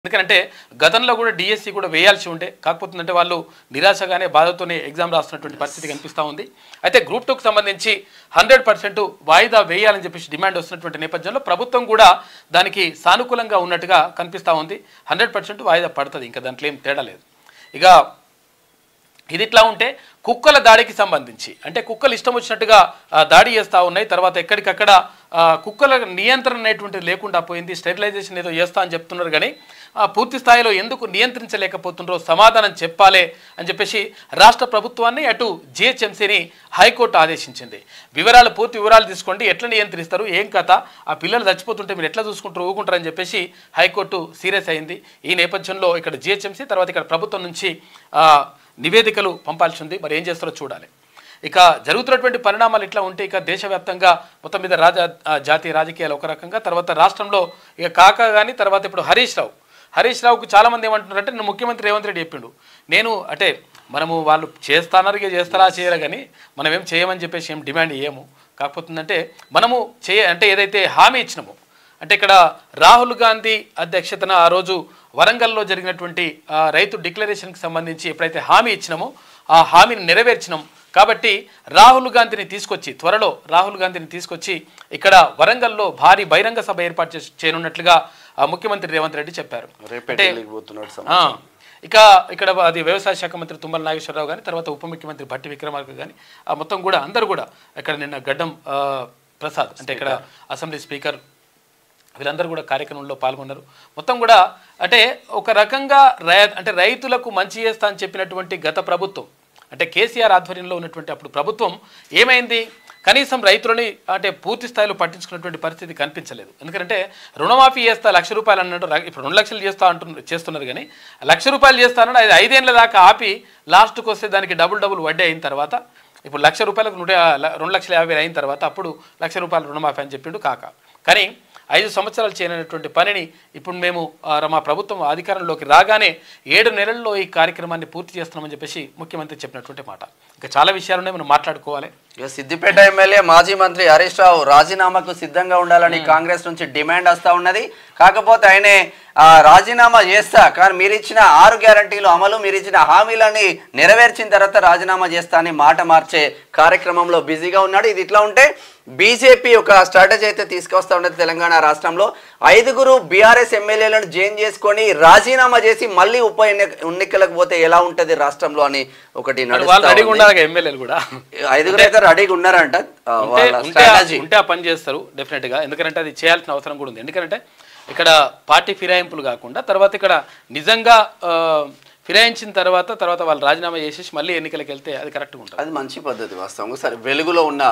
ఎందుకంటే గతంలో కూడా డిఎస్సి కూడా వేయాల్సి ఉంటే కాకపోతుందంటే వాళ్ళు నిరాశగానే బాధతోనే ఎగ్జామ్ రాస్తున్నటువంటి పరిస్థితి కనిపిస్తూ ఉంది. అయితే గ్రూప్ 2కు సంబంధించి 100% వాయిదా వేయాలని చెప్పేసి డిమాండ్ వస్తున్నటువంటి నేపథ్యంలో ప్రభుత్వం కూడా దానికి సానుకూలంగా ఉన్నట్టుగా కనిపిస్తూ ఉంది. 100% వాయిదా పడుతుంది, ఇంకా దాంట్లో ఏం తేడా లేదు. ఇక ఇది ఇట్లా ఉంటే కుక్కల దాడికి సంబంధించి అంటే కుక్కలు ఇష్టం వచ్చినట్టుగా దాడి చేస్తూ ఉన్నాయి. తర్వాత ఎక్కడికక్కడ కుక్కల నియంత్రణ అనేటువంటిది లేకుండా పోయింది. స్టెరిలైజేషన్ ఏదో చేస్తా అని చెప్తున్నారు, కానీ పూర్తి స్థాయిలో ఎందుకు నియంత్రించలేకపోతున్నారో సమాధానం చెప్పాలి అని చెప్పేసి రాష్ట్ర ప్రభుత్వాన్ని అటు జిహెచ్ఎంసీని హైకోర్టు ఆదేశించింది. పూర్తి వివరాలు తీసుకోండి, ఎట్లా నియంత్రిస్తారు, ఏం కథ, ఆ పిల్లలు చచ్చిపోతుంటే మీరు ఎట్లా చూసుకుంటారు ఊరుకుంటారని చెప్పేసి హైకోర్టు సీరియస్ అయింది. ఈ నేపథ్యంలో ఇక్కడ జిహెచ్ఎంసీ తర్వాత ఇక్కడ ప్రభుత్వం నుంచి నివేదికలు పంపాల్సి ఉంది. మరి ఏం చేస్తారో చూడాలి. ఇక జరుగుతున్నటువంటి పరిణామాలు ఇట్లా ఉంటే ఇక దేశవ్యాప్తంగా మొత్తం మీద జాతీయ రాజకీయాలు ఒక రకంగా, తర్వాత రాష్ట్రంలో ఇక కాకా కానీ తర్వాత ఇప్పుడు హరీష్ రావుకు చాలామంది ఏమంటున్నారంటే నేను ముఖ్యమంత్రి రేవంత్ రెడ్డి చెప్పిండు, నేను అంటే మనము వాళ్ళు చేస్తారా చేయరా కానీ మనం ఏం చేయమని చెప్పేసి ఏం డిమాండ్ చేయము. కాకపోతుందంటే మనము అంటే ఏదైతే హామీ ఇచ్చినామో అంటే ఇక్కడ రాహుల్ గాంధీ అధ్యక్షతన ఆ రోజు వరంగల్లో జరిగినటువంటి రైతు డిక్లరేషన్కి సంబంధించి ఎప్పుడైతే హామీ ఇచ్చినామో ఆ హామీని నెరవేర్చినాం. కాబట్టి త్వరలో రాహుల్ గాంధీని తీసుకొచ్చి ఇక్కడ వరంగల్లో భారీ బహిరంగ సభ ఏర్పాటు చేయనున్నట్లుగా ముఖ్యమంత్రి రేవంత్ రెడ్డి చెప్పారు. ఇక ఇక్కడ అది వ్యవసాయ శాఖ మంత్రి తుమ్మల నాగేశ్వరరావు కానీ తర్వాత ఉప ముఖ్యమంత్రి భట్టి విక్రమార్క కానీ మొత్తం కూడా అందరూ కూడా ఇక్కడ నిన్న గడ్డం ప్రసాద్ అంటే ఇక్కడ అసెంబ్లీ స్పీకర్ వీళ్ళందరూ కూడా కార్యక్రమంలో పాల్గొన్నారు. మొత్తం కూడా అంటే ఒక రకంగా అంటే రైతులకు మంచి చేస్తా అని చెప్పినటువంటి గత ప్రభుత్వం అంటే కేసీఆర్ ఆధ్వర్యంలో ఉన్నటువంటి అప్పుడు ప్రభుత్వం ఏమైంది, కనీసం రైతులని అంటే పూర్తి స్థాయిలో పట్టించుకున్నటువంటి పరిస్థితి కనిపించలేదు. ఎందుకంటే రుణమాఫీ చేస్తా 1,00,000 రూపాయలు అన్నట్టు ఇప్పుడు 2 లక్షలు చేస్తున్నారు కానీ 1,00,000 రూపాయలు చేస్తానని అది 5 ఏళ్ళ దాకా ఆపి లాస్ట్కి వస్తే దానికి డబుల్ వడ్డీ అయిన తర్వాత ఇప్పుడు 1,00,000 రూపాయలకు 2,50,000 అయిన తర్వాత అప్పుడు 1,00,000 రూపాయలు రుణమాఫీ అని చెప్పిండు కాక. కానీ 5 సంవత్సరాలు చేయనటువంటి పనిని ఇప్పుడు మేము మా ప్రభుత్వం అధికారంలోకి రాగానే 7 నెలల్లో ఈ కార్యక్రమాన్ని పూర్తి చేస్తున్నామని చెప్పేసి ముఖ్యమంత్రి చెప్పినటువంటి మాట. ఇంకా చాలా విషయాలున్నాయి, మనం మాట్లాడుకోవాలి. సిద్దిపేట ఎమ్మెల్యే మాజీ మంత్రి హరీష్ రావు రాజీనామాకు సిద్ధంగా ఉండాలని కాంగ్రెస్ నుంచి డిమాండ్ వస్తూ ఉన్నది. కాకపోతే ఆయనే రాజీనామా చేస్తా కానీ మీరు ఇచ్చిన 6 గ్యారంటీలు అమలు మీరు ఇచ్చిన హామీలని నెరవేర్చిన తర్వాత రాజీనామా చేస్తా అని మాట మార్చే కార్యక్రమంలో బిజీగా ఉన్నాడు. ఇది ఇట్లా ఉంటే బీజేపీ ఒక స్ట్రాటజీ అయితే తీసుకొస్తా ఉన్నది. తెలంగాణ రాష్ట్రంలో 5 బీఆర్ఎస్ ఎమ్మెల్యేలను జైన్ చేసుకొని రాజీనామా చేసి మళ్ళీ ఉప ఎన్నికలకు పోతే ఎలా ఉంటది రాష్ట్రంలో అని ఒకటి 5 అయితే రెడీగా ఉన్నారంట. ఉంటే పని చేస్తారు డెఫినెట్ గా, ఎందుకంటే అది చేయాల్సిన అవసరం కూడా ఉంది. ఎందుకంటే ఇక్కడ పార్టీ ఫిరాయింపులు కాకుండా తర్వాత ఇక్కడ నిజంగా ఫిరాయించిన తర్వాత వాళ్ళు రాజీనామా చేసేసి మళ్ళీ ఎన్నికలకు వెళ్తే అది కరెక్ట్గా ఉంటుంది. అది మంచి పద్ధతి వాస్తవంగా. సరే, వెలుగులో ఉన్న